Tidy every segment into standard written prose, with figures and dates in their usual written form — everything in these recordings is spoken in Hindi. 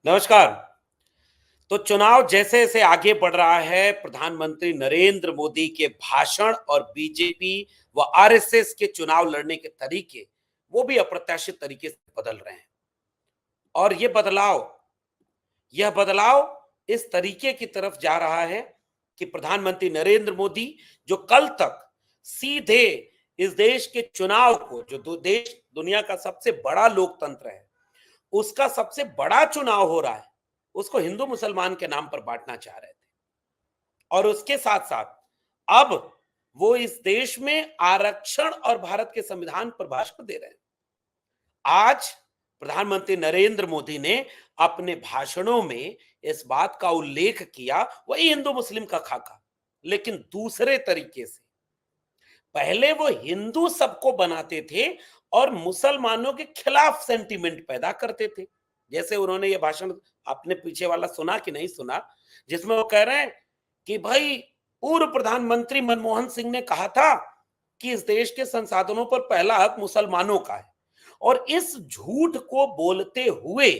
नमस्कार। तो चुनाव जैसे जैसे आगे बढ़ रहा है, प्रधानमंत्री नरेंद्र मोदी के भाषण और बीजेपी व आरएसएस के चुनाव लड़ने के तरीके, वो भी अप्रत्याशित तरीके से बदल रहे हैं। और यह बदलाव इस तरीके की तरफ जा रहा है कि प्रधानमंत्री नरेंद्र मोदी, जो कल तक सीधे इस देश के चुनाव को, जो देश दुनिया का सबसे बड़ा लोकतंत्र है, उसका सबसे बड़ा चुनाव हो रहा है, उसको हिंदू मुसलमान के नाम पर बांटना चाह रहे थे। और उसके साथ साथ अब वो इस देश में आरक्षण और भारत के संविधान पर भाषण दे रहे हैं। आज प्रधानमंत्री नरेंद्र मोदी ने अपने भाषणों में इस बात का उल्लेख किया, वही हिंदू मुस्लिम का खाका, लेकिन दूसरे तरीके से। पहले वो हिंदू सबको बनाते थे और मुसलमानों के खिलाफ सेंटीमेंट पैदा करते थे। जैसे उन्होंने ये भाषण, आपने पीछे वाला सुना कि नहीं सुना, जिसमें वो कह रहे हैं कि भाई, पूर्व प्रधानमंत्री मनमोहन सिंह ने कहा था कि इस देश के संसाधनों पर पहला हक मुसलमानों का है। और इस झूठ को बोलते हुए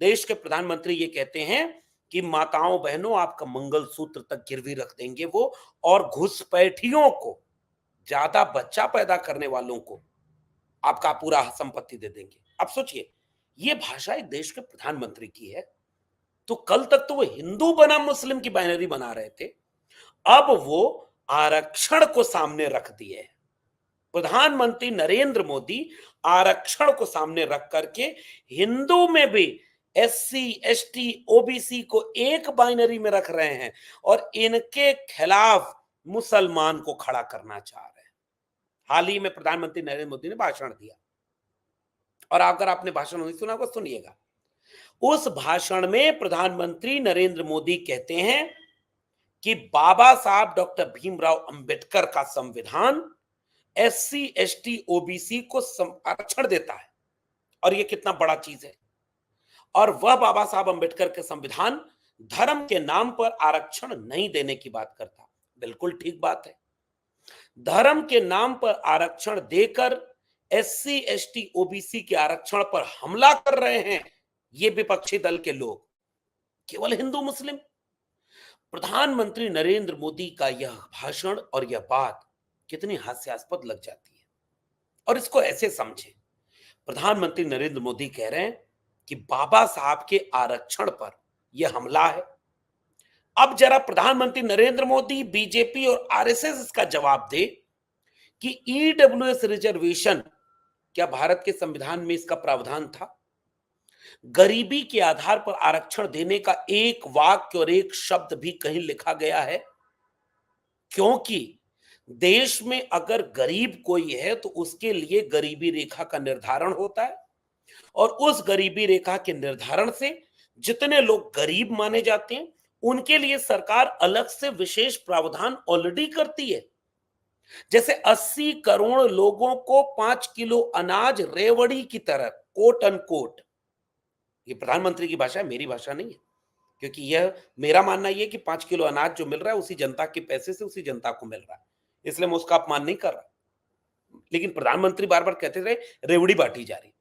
देश के प्रधानमंत्री ये कहते हैं कि माताओं बहनों, आपका मंगलसूत्र तक गिरवी रख देंगे वो, और घुसपैठियों को, ज्यादा बच्चा पैदा करने वालों को आपका पूरा संपत्ति दे देंगे। अब सोचिए, ये भाषा एक देश के प्रधानमंत्री की है। तो कल तक तो वो हिंदू बनाम मुस्लिम की बाइनरी बना रहे थे, अब वो आरक्षण को सामने रख दिए हैं। प्रधानमंत्री नरेंद्र मोदी आरक्षण को सामने रख करके हिंदू में भी एससी, एसटी, ओबीसी को एक बाइनरी में रख रहे हैं और इनके खिलाफ मुसलमान को खड़ा करना चाह रहे हैं। हाल ही में प्रधानमंत्री नरेंद्र मोदी ने भाषण दिया, और अगर आपने भाषण नहीं सुना होगा, सुनिएगा। उस भाषण में प्रधानमंत्री नरेंद्र मोदी कहते हैं कि बाबा साहब डॉक्टर भीमराव अंबेडकर का संविधान एससी, एसटी, ओबीसी को आरक्षण देता है, और यह कितना बड़ा चीज है। और वह बाबा साहब अंबेडकर के संविधान धर्म के नाम पर आरक्षण नहीं देने की बात करता। बिल्कुल ठीक बात है। धर्म के नाम पर आरक्षण देकर एससी, एसटी, ओबीसी के आरक्षण पर हमला कर रहे हैं ये विपक्षी दल के लोग, केवल हिंदू मुस्लिम। प्रधानमंत्री नरेंद्र मोदी का यह भाषण और यह बात कितनी हास्यास्पद लग जाती है। और इसको ऐसे समझें, प्रधानमंत्री नरेंद्र मोदी कह रहे हैं कि बाबा साहब के आरक्षण पर यह हमला है। अब जरा प्रधानमंत्री नरेंद्र मोदी, बीजेपी और आरएसएस इसका जवाब दे कि ईडब्ल्यूएस रिजर्वेशन, क्या भारत के संविधान में इसका प्रावधान था? गरीबी के आधार पर आरक्षण देने का एक वाक्य और एक शब्द भी कहीं लिखा गया है? क्योंकि देश में अगर गरीब कोई है तो उसके लिए गरीबी रेखा का निर्धारण होता है, और उस गरीबी रेखा के निर्धारण से जितने लोग गरीब माने जाते हैं उनके लिए सरकार अलग से विशेष प्रावधान ऑलरेडी करती है। जैसे 80 करोड़ लोगों को 5 किलो अनाज रेवड़ी की तरह, कोट अनकोट, ये प्रधानमंत्री की भाषा है, मेरी भाषा नहीं है। क्योंकि यह मेरा मानना यह है कि 5 किलो अनाज जो मिल रहा है उसी जनता के पैसे से उसी जनता को मिल रहा है, इसलिए मैं उसका अपमान नहीं कर रहा। लेकिन प्रधानमंत्री बार बार कहते रहे रेवड़ी बांटी जा रही।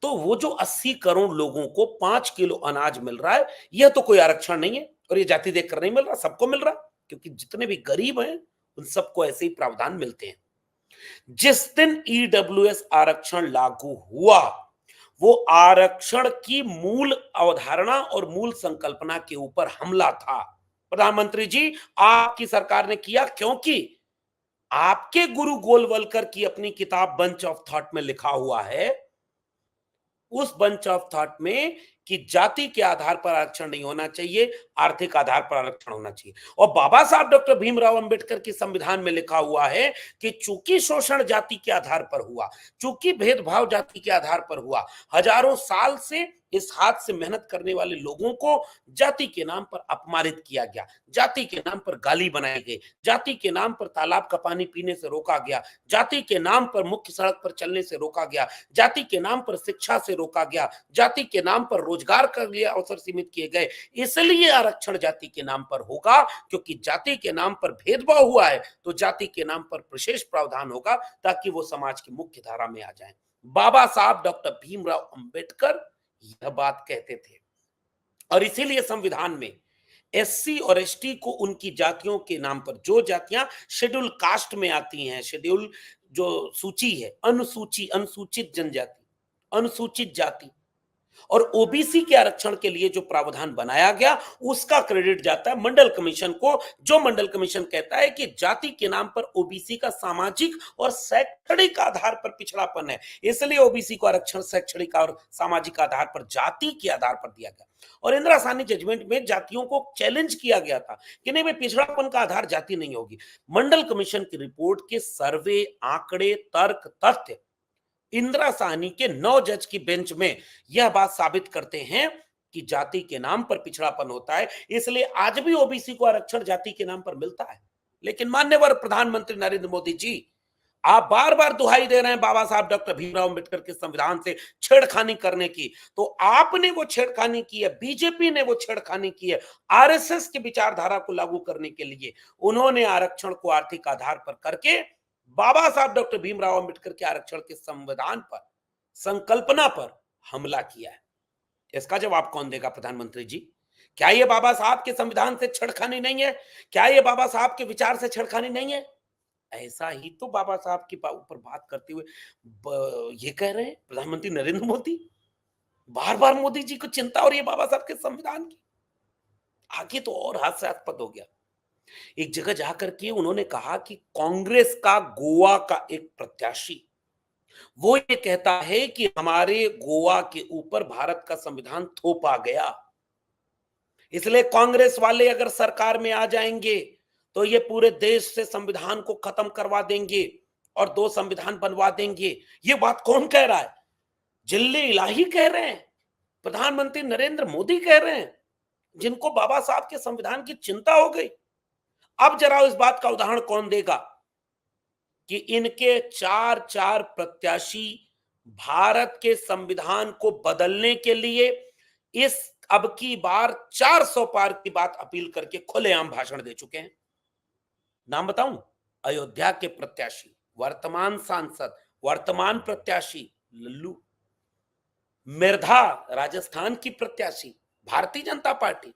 तो वो जो 80 करोड़ लोगों को 5 किलो अनाज मिल रहा है, यह तो कोई आरक्षण नहीं है, और ये जाति देखकर नहीं मिल रहा, सबको मिल रहा, क्योंकि जितने भी गरीब हैं उन सबको ऐसे ही प्रावधान मिलते हैं। जिस दिन ईडब्ल्यूएस आरक्षण लागू हुआ, वो आरक्षण की मूल अवधारणा और मूल संकल्पना के ऊपर हमला था। प्रधानमंत्री जी, आपकी सरकार ने किया, क्योंकि आपके गुरु गोलवलकर की अपनी किताब बंच ऑफ थॉट में लिखा हुआ है, उस बंच ऑफ थॉट में, कि जाति के आधार पर आरक्षण नहीं होना चाहिए, आर्थिक आधार पर आरक्षण होना चाहिए। और बाबा साहब डॉक्टर भीमराव अंबेडकर के संविधान में लिखा हुआ है कि चूंकि शोषण जाति के आधार पर हुआ, चूंकि भेदभाव जाति के आधार पर हुआ, हजारों साल से इस हाथ से मेहनत करने वाले लोगों को जाति के नाम पर अपमानित किया गया, जाति के नाम पर गाली बनाई गई, जाति के नाम पर तालाब का पानी पीने से रोका गया, जाति के नाम पर मुख्य सड़क पर चलने से रोका गया, जाति के नाम पर शिक्षा से रोका गया, जाति के नाम पर रोजगार के लिए अवसर सीमित किए गए। इसलिए आरक्षण जाति के नाम पर होगा, क्योंकि जाति के नाम पर भेदभाव हुआ है तो जाति के नाम पर विशेष प्रावधान होगा, ताकि वो समाज की मुख्य धारा में आ जाए। बाबा साहब डॉक्टर भीमराव अंबेडकर यह बात कहते थे। और इसीलिए संविधान में एससी और एसटी को उनकी जातियों के नाम पर, जो जातियां शेड्यूल कास्ट में आती हैं, शेड्यूल जो सूची है, अनुसूची, अनुसूचित जनजाति, अनुसूचित जाति और ओबीसी के आरक्षण के लिए जो प्रावधान बनाया गया उसका क्रेडिट जाता है मंडल कमीशन को, जो मंडल कमीशन कहता है कि जाति के नाम पर ओबीसी का सामाजिक और शैक्षणिक आधार पर पिछड़ापन है, इसलिए ओबीसी को आरक्षण शैक्षणिक और सामाजिक आधार पर, जाति के आधार पर दिया गया। और इंदिरा साहनी जजमेंट में जातियों को चैलेंज किया गया था कि नहीं भाई, पिछड़ापन का आधार जाति नहीं होगी। मंडल कमीशन की रिपोर्ट के सर्वे, आंकड़े, तर्क, तथ्य इंदिरा साहनी के 9 जज की बेंच में यह बात साबित करते हैं कि जाति के नाम पर पिछड़ापन होता है, इसलिए आज भी ओबीसी को आरक्षण जाति के नाम पर मिलता है। लेकिन माननीय प्रधानमंत्री नरेंद्र मोदी जी, आप बार बार दुहाई दे रहे हैं बाबा साहब डॉक्टर भीमराव अंबेडकर के संविधान से छेड़खानी करने की, तो आपने वो छेड़खानी की है, बीजेपी ने वो छेड़खानी की है आरएसएस की विचारधारा को लागू करने के लिए। उन्होंने आरक्षण को आर्थिक आधार पर करके बाबा साहब डॉक्टर भीमराव अंबेडकर के आरक्षण के संविधान पर, संकल्पना पर हमला किया है। इसका जवाब कौन देगा प्रधानमंत्री जी? क्या ये बाबा साहब के संविधान से छेड़खानी नहीं है? क्या ये बाबा साहब के विचार से छेड़खानी नहीं है? ऐसा ही तो बाबा साहब के ऊपर बात करते हुए ये कह रहे हैं प्रधानमंत्री नरेंद्र मोदी। बार बार मोदी जी को चिंता हो रही है बाबा साहब के संविधान की। आगे तो और हास्यास्पद हो गया। एक जगह जाकर के उन्होंने कहा कि कांग्रेस का गोवा का एक प्रत्याशी वो ये कहता है कि हमारे गोवा के ऊपर भारत का संविधान थोपा गया, इसलिए कांग्रेस वाले अगर सरकार में आ जाएंगे तो ये पूरे देश से संविधान को खत्म करवा देंगे और 2 संविधान बनवा देंगे। ये बात कौन कह रहा है? जिल्ले इलाही कह रहे हैं, प्रधानमंत्री नरेंद्र मोदी कह रहे हैं, जिनको बाबा साहब के संविधान की चिंता हो गई। अब जरा इस बात का उदाहरण कौन देगा कि इनके 4 प्रत्याशी भारत के संविधान को बदलने के लिए इस अब की बार 400 पार की बात अपील करके खुलेआम भाषण दे चुके हैं। नाम बताऊं? अयोध्या के प्रत्याशी, वर्तमान सांसद, वर्तमान प्रत्याशी लल्लू, मिर्धा राजस्थान की प्रत्याशी भारतीय जनता पार्टी,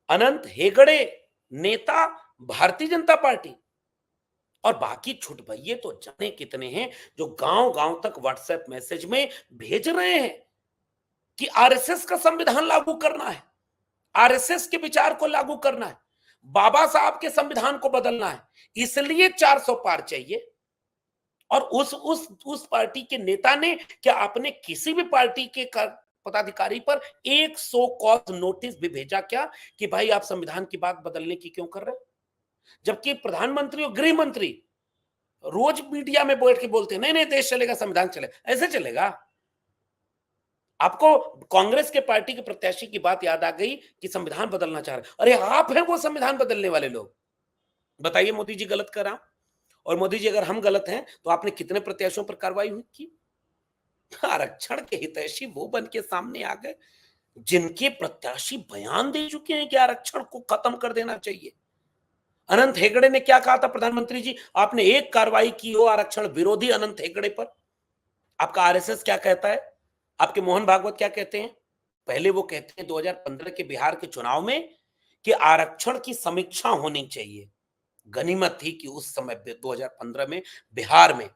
अनंत हेगड़े नेता भारतीय जनता पार्टी, और बाकी छुट भइये तो जाने कितने हैं जो गांव गांव तक व्हाट्सएप मैसेज में भेज रहे हैं कि आरएसएस का संविधान लागू करना है, आरएसएस के विचार को लागू करना है, बाबा साहब के संविधान को बदलना है, इसलिए 400 पार चाहिए। और उस पार्टी के नेता ने, क्या आपने किसी भी पार्टी के पदाधिकारी पर 100 कॉज नोटिस भी भेजा क्या कि भाई आप संविधान की बात बदलने की क्यों कर रहे हो? जबकि प्रधानमंत्री और गृह मंत्री रोज मीडिया में बैठ के बोलते हैं नहीं नहीं देश चलेगा, संविधान चलेगा। ऐसे चलेगा? आपको कांग्रेस के पार्टी के प्रत्याशी की बात याद आ गई कि संविधान बदलना चाह रहे, अरे आप हैं वो संविधान बदलने वाले लोग। बताइए मोदी जी गलत कर रहा, और मोदी जी अगर हम गलत हैं तो आपने कितने प्रत्याशियों पर कार्रवाई हुई की? आरक्षण के हितैषी वो बन के सामने आ गए जिनके प्रत्याशी बयान दे चुके हैं कि आरक्षण को खत्म कर देना चाहिए। अनंत हेगड़े ने क्या कहा था? प्रधानमंत्री जी, आपने एक कार्रवाई की हो आरक्षण विरोधी अनंत हेगड़े पर? आपका आरएसएस क्या कहता है? आपके मोहन भागवत क्या कहते हैं? पहले वो कहते हैं 2015 के बिहार के चुनाव में कि आरक्षण की समीक्षा होनी चाहिए। गनीमत थी कि उस समय 2015 में बिहार में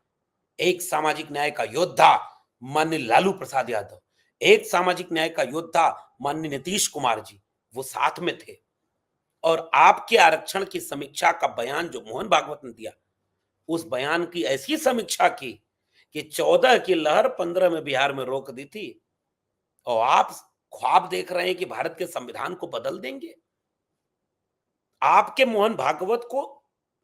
एक सामाजिक न्याय का योद्धा माननीय लालू प्रसाद यादव, एक सामाजिक न्याय का योद्धा माननीय नीतीश कुमार जी, वो साथ में थे। और आपके आरक्षण की समीक्षा का बयान जो मोहन भागवत ने दिया, उस बयान की ऐसी समीक्षा की कि 14 की लहर 15 में बिहार में रोक दी थी, और आप ख्वाब देख रहे हैं कि भारत के संविधान को बदल देंगे। आपके मोहन भागवत को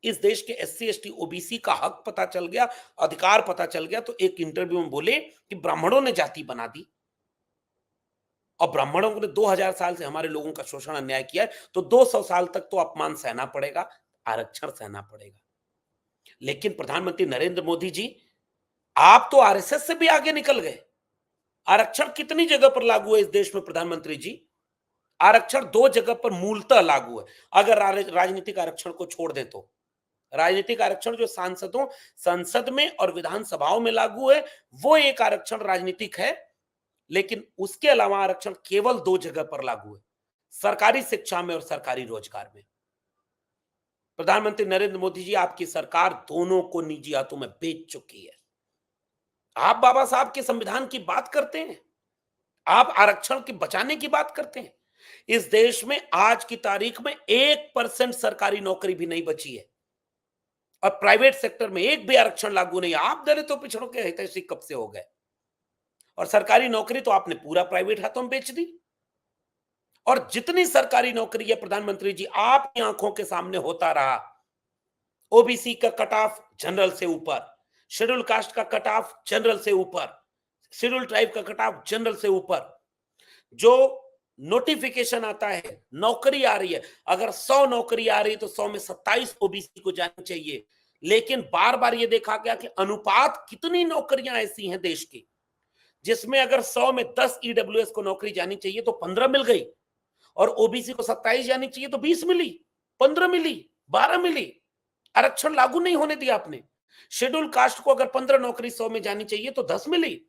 इस देश के एससी एसटी ओबीसी का हक पता चल गया, अधिकार पता चल गया, तो एक इंटरव्यू में बोले कि ब्राह्मणों ने जाति बना दी और ब्राह्मणों ने 2000 साल से हमारे लोगों का शोषण अन्याय किया है, तो 200 साल तक तो अपमान सहना पड़ेगा, आरक्षण सहना पड़ेगा। लेकिन प्रधानमंत्री नरेंद्र मोदी जी, आप तो आरएसएस से भी आगे निकल गए। आरक्षण कितनी जगह पर लागू है इस देश में प्रधानमंत्री जी? आरक्षण 2 जगह पर मूलतः लागू है। अगर राजनीतिक आरक्षण को छोड़ दें तो राजनीतिक आरक्षण जो सांसदों, संसद में और विधानसभाओं में लागू है, वो एक आरक्षण राजनीतिक है। लेकिन उसके अलावा आरक्षण केवल 2 जगह पर लागू है, सरकारी शिक्षा में और सरकारी रोजगार में। प्रधानमंत्री नरेंद्र मोदी जी, आपकी सरकार दोनों को निजी हाथों में बेच चुकी है। आप बाबा साहब के संविधान की बात करते हैं, आप आरक्षण की बचाने की बात करते हैं। इस देश में आज की तारीख में 1% सरकारी नौकरी भी नहीं बची है और प्राइवेट सेक्टर में एक भी आरक्षण लागू नहीं। आप दलितों पिछड़ों के हितैषी कब से हो गए? और सरकारी नौकरी तो आपने पूरा प्राइवेट हाथों में बेच दी। और जितनी सरकारी नौकरी है प्रधानमंत्री जी, आपकी आंखों के सामने होता रहा। ओबीसी का कट ऑफ जनरल से ऊपर, शेड्यूल कास्ट का कट ऑफ जनरल से ऊपर, शेड्यूल ट्राइब का कट ऑफ जनरल से ऊपर। जो नोटिफिकेशन आता है, नौकरी आ रही है, अगर 100 नौकरी आ रही है तो 100 में 27 ओबीसी को जानी चाहिए। लेकिन बार बार ये देखा गया कि अनुपात, कितनी नौकरियां ऐसी हैं देश की जिसमें अगर 100 में 10 ईडब्ल्यूएस को नौकरी जानी चाहिए तो 15 मिल गई, और ओबीसी को 27 जानी चाहिए तो 20 मिली, 15 मिली, 12 मिली। आरक्षण लागू नहीं होने दिया आपने। शेड्यूल कास्ट को अगर 15 नौकरी 100 में जानी चाहिए तो 10 मिली।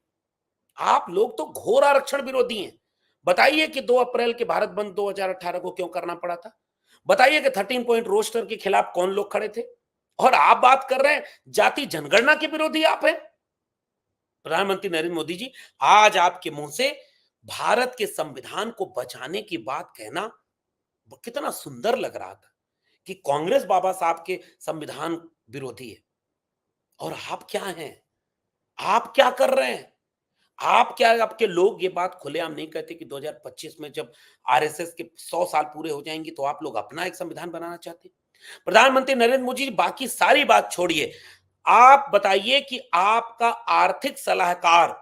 आप लोग तो घोर आरक्षण विरोधी हैं। बताइए कि 2 अप्रैल के भारत बंद 2018 को क्यों करना पड़ा था? बताइए कि 13 पॉइंट रोस्टर के खिलाफ कौन लोग खड़े थे? और आप बात कर रहे हैं जाति जनगणना के विरोधी आप हैं। प्रधानमंत्री नरेंद्र मोदी जी, आज आपके मुंह से भारत के संविधान को बचाने की बात कहना कितना सुंदर लग रहा था कि कांग्रेस बाबा साहब के संविधान विरोधी है। और आप क्या हैं? आप क्या कर रहे हैं? आप क्या, आपके लोग ये बात खुलेआम नहीं कहते कि 2025 में जब आरएसएस के 100 साल पूरे हो जाएंगे तो आप लोग अपना एक संविधान बनाना चाहते हैं? प्रधानमंत्री नरेंद्र मोदी जी, बाकी सारी बात छोड़िए, आप बताइए कि आपका आर्थिक सलाहकार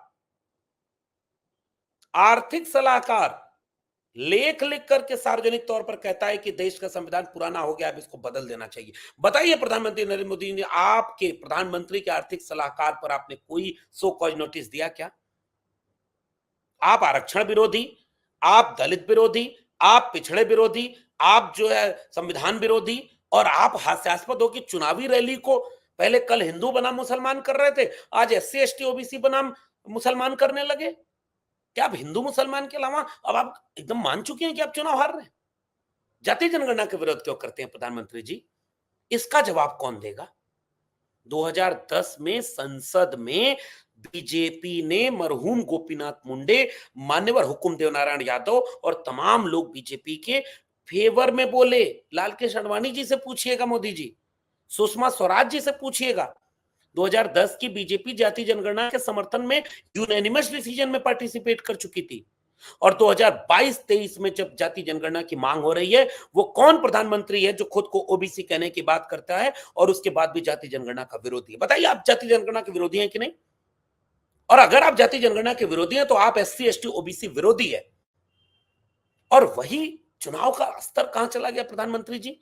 लेख लिख करके सार्वजनिक तौर पर कहता है कि देश का संविधान पुराना हो गया, अब इसको बदल देना चाहिए। बताइए प्रधानमंत्री नरेंद्र मोदी ने आपके प्रधानमंत्री के आर्थिक सलाहकार पर आपने कोई सो कॉज नोटिस दिया क्या? आप आरक्षण विरोधी, आप दलित विरोधी, आप पिछड़े विरोधी, आप जो है संविधान विरोधी, और आप हास्यास्पद हो कि चुनावी रैली को पहले कल हिंदू बनाम मुसलमान कर रहे थे, आज एससी एसटी ओबीसी बनाम मुसलमान करने लगे। क्या आप हिंदू मुसलमान के अलावा अब आप एकदम मान चुके हैं कि आप चुनाव हार रहे हैं? जाति जनगणना का विरोध क्यों करते हैं प्रधानमंत्री जी? इसका जवाब कौन देगा? 2010 में संसद में बीजेपी ने मरहूम गोपीनाथ मुंडे, मान्यवर हुकुमदेव नारायण यादव और तमाम लोग बीजेपी के फेवर में बोले। लाल कृष्ण आडवाणी जी से पूछिएगा, मोदी जी, सुषमा स्वराज जी से पूछिएगा। 2010 की बीजेपी जाति जनगणना के समर्थन में यूनानिमस डिसीजन में पार्टिसिपेट कर चुकी थी। और 2022-23 में जब जाति जनगणना की मांग हो रही है, वो कौन प्रधानमंत्री है जो खुद को ओबीसी कहने की बात करता है और उसके बाद भी जाति जनगणना का विरोधी है? बताइए, आप जाति जनगणना के विरोधी हैं कि नहीं? और अगर आप जाति जनगणना के विरोधी हैं तो आप एससी एसटी ओबीसी विरोधी है। और वही चुनाव का स्तर कहां चला गया प्रधानमंत्री जी?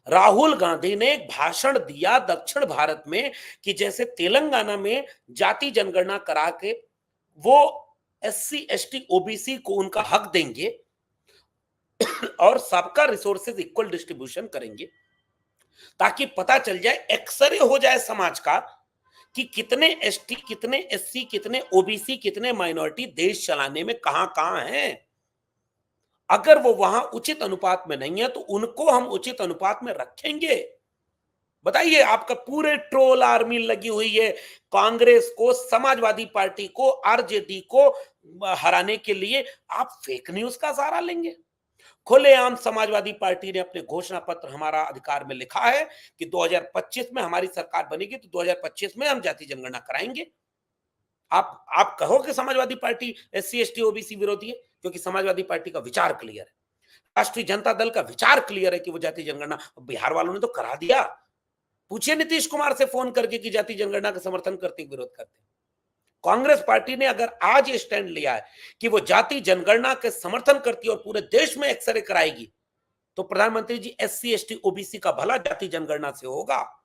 राहुल गांधी ने एक भाषण दिया दक्षिण भारत में कि जैसे तेलंगाना में जाति जनगणना करा के वो एससी एसटी ओबीसी को उनका हक देंगे और सबका रिसोर्सेज इक्वल डिस्ट्रीब्यूशन करेंगे, ताकि पता चल जाए, एक्सरे हो जाए समाज का कि कितने एसटी, कितने एससी, कितने ओबीसी, कितने माइनॉरिटी देश चलाने में कहां कहां हैं। अगर वो वहां उचित अनुपात में नहीं है तो उनको हम उचित अनुपात में रखेंगे। बताइए, आपका पूरे ट्रोल आर्मी लगी हुई है कांग्रेस को, समाजवादी पार्टी को, आरजेडी को हराने के लिए। आप फेक न्यूज का सहारा लेंगे। खुलेआम समाजवादी पार्टी ने अपने घोषणा पत्र हमारा अधिकार में लिखा है कि 2025 में हमारी सरकार बनेगी तो 2025 में हम जाति जनगणना कराएंगे। आप कहो कि Samajwadi party SC ST OBC विरोधी है, क्योंकि समाजवादी पार्टी का विचार क्लियर है, राष्ट्रीय जनता दल का विचार क्लियर है कि वो जाति जनगणना, बिहार वालों ने तो करा दिया। पूछिए नीतीश कुमार से फोन करके कि जाति जनगणना का समर्थन करते विरोध करते। कांग्रेस पार्टी ने अगर आज ये स्टैंड लिया है कि वो जाति जनगणना के समर्थन करती है और पूरे देश में एक्सरे कराएगी, तो प्रधानमंत्री जी, एससी एसटी ओबीसी का भला जाति जनगणना से होगा?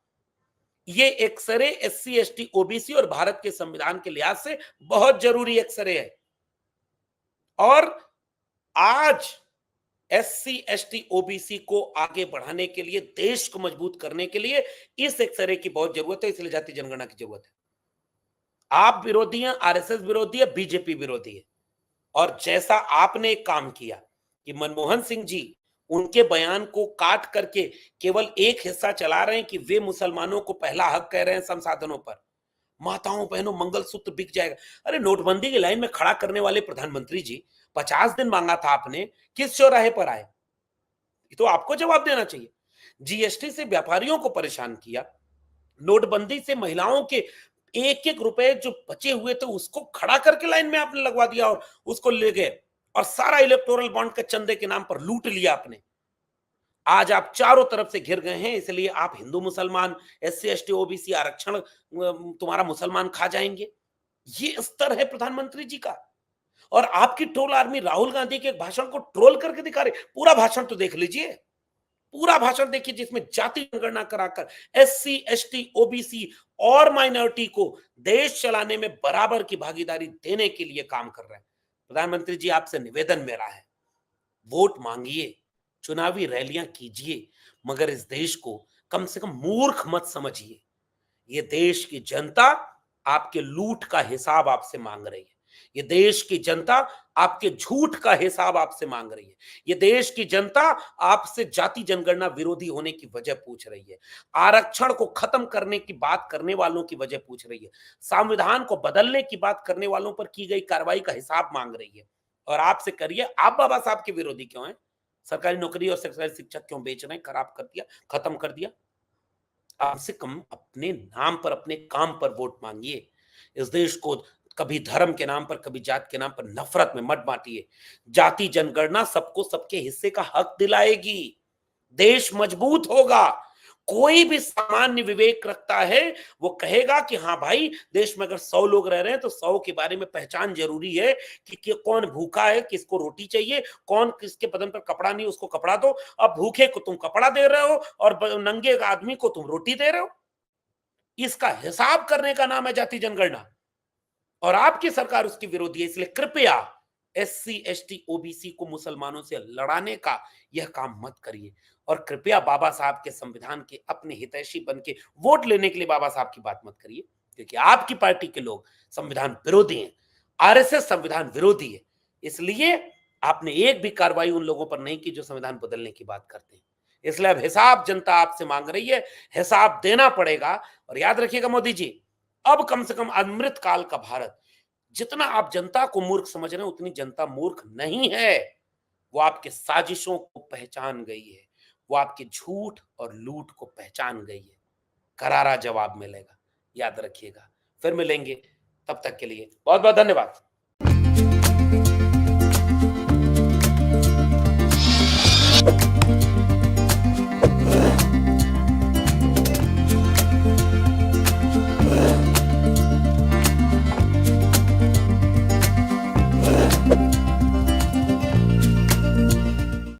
ये एक्सरे एससी एसटी ओबीसी और भारत के संविधान के लिहाज से बहुत जरूरी एक्सरे है। और आज एससी एसटी ओबीसी को आगे बढ़ाने के लिए, देश को मजबूत करने के लिए इस एक्सरे की बहुत जरूरत है, इसलिए जाति जनगणना की जरूरत है। आप विरोधी हैं, आरएसएस विरोधी है, बीजेपी विरोधी है। और जैसा आपने एक काम किया कि मनमोहन सिंह जी उनके बयान को काट करके केवल एक हिस्सा चला रहे हैं कि वे मुसलमानों को पहला हक कह रहे हैं संसाधनों पर, माताओं बहनों मंगलसूत्र बिक जाएगा। अरे नोटबंदी की लाइन में खड़ा करने वाले प्रधानमंत्री जी, 50 दिन मांगा था आपने, किस चौराहे पर आए? ये तो आपको जवाब देना चाहिए। जीएसटी से व्यापारियों को परेशान किया, नोटबंदी से महिलाओं के एक एक रुपए जो बचे हुए थे उसको खड़ा करके लाइन में आपने लगवा दिया और उसको ले गए, और सारा इलेक्टोरल बॉन्ड के चंदे के नाम पर लूट लिया आपने। आज आप चारों तरफ से घिर गए हैं, इसलिए आप हिंदू मुसलमान, एससी एसटी ओबीसी आरक्षण तुम्हारा मुसलमान खा जाएंगे। ये स्तर है प्रधानमंत्री जी का। और आपकी ट्रोल आर्मी राहुल गांधी के एक भाषण को ट्रोल करके दिखा रहे। पूरा भाषण तो देख लीजिए, पूरा भाषण देखिए, जिसमें जाति जनगणना कराकर एससी एसटी ओबीसी और माइनॉरिटी को देश चलाने में बराबर की भागीदारी देने के लिए काम कर रहे हैं। प्रधानमंत्री जी, आपसे निवेदन मेरा है, वोट मांगिए, चुनावी रैलियां कीजिए, मगर इस देश को कम से कम मूर्ख मत समझिए। ये देश की जनता आपके लूट का हिसाब आपसे मांग रही है। ये देश की जनता आपके झूठ का हिसाब आपसे मांग रही है। ये देश की जनता आपसे जाति जनगणना विरोधी होने की वजह पूछ रही है। आरक्षण को खत्म करने की बात करने वालों की वजह पूछ रही है। संविधान को बदलने की बात करने वालों पर की गई कार्रवाई का हिसाब मांग रही है। और आपसे करिए, आप बाबा साहब के विरोधी क्यों हैं? सरकारी नौकरी और सरकारी शिक्षक क्यों बेच रहे हैं? खराब कर दिया, खत्म कर दिया। कम से कम अपने नाम पर, अपने काम पर वोट मांगिए। इस देश को कभी धर्म के नाम पर, कभी जात के नाम पर नफरत में मत बांटिए। जाति जनगणना सबको सबके हिस्से का हक दिलाएगी, देश मजबूत होगा। कोई भी सामान्य विवेक रखता है वो कहेगा कि हाँ भाई, देश में अगर 100 लोग रह रहे हैं तो 100 के बारे में पहचान जरूरी है कि कौन भूखा है, किसको रोटी चाहिए, कौन किसके बदन पर कपड़ा नहीं उसको कपड़ा दो। अब भूखे को तुम कपड़ा दे रहे हो और नंगे आदमी को तुम रोटी दे रहे हो। इसका हिसाब करने का नाम है जाति जनगणना, और आपकी सरकार उसकी विरोधी है। इसलिए कृपया एससी एसटी ओबीसी को मुसलमानों से लड़ाने का यह काम मत करिए, और कृपया बाबा साहब के संविधान के अपने हितैषी बन के वोट लेने के लिए बाबा साहब की बात मत करिए, क्योंकि आपकी पार्टी के लोग संविधान विरोधी हैं। आरएसएस संविधान विरोधी है। इसलिए आपने एक भी कार्रवाई उन लोगों पर नहीं की जो संविधान बदलने की बात करते हैं। इसलिए अब हिसाब जनता आपसे मांग रही है, हिसाब देना पड़ेगा। और याद रखिएगा मोदी जी, अब कम से कम अमृत काल का भारत, जितना आप जनता को मूर्ख समझ रहे हैं उतनी जनता मूर्ख नहीं है। वो आपके साजिशों को पहचान गई है, वो आपके झूठ और लूट को पहचान गई है। करारा जवाब मिलेगा, याद रखिएगा। फिर मिलेंगे, तब तक के लिए बहुत बहुत धन्यवाद।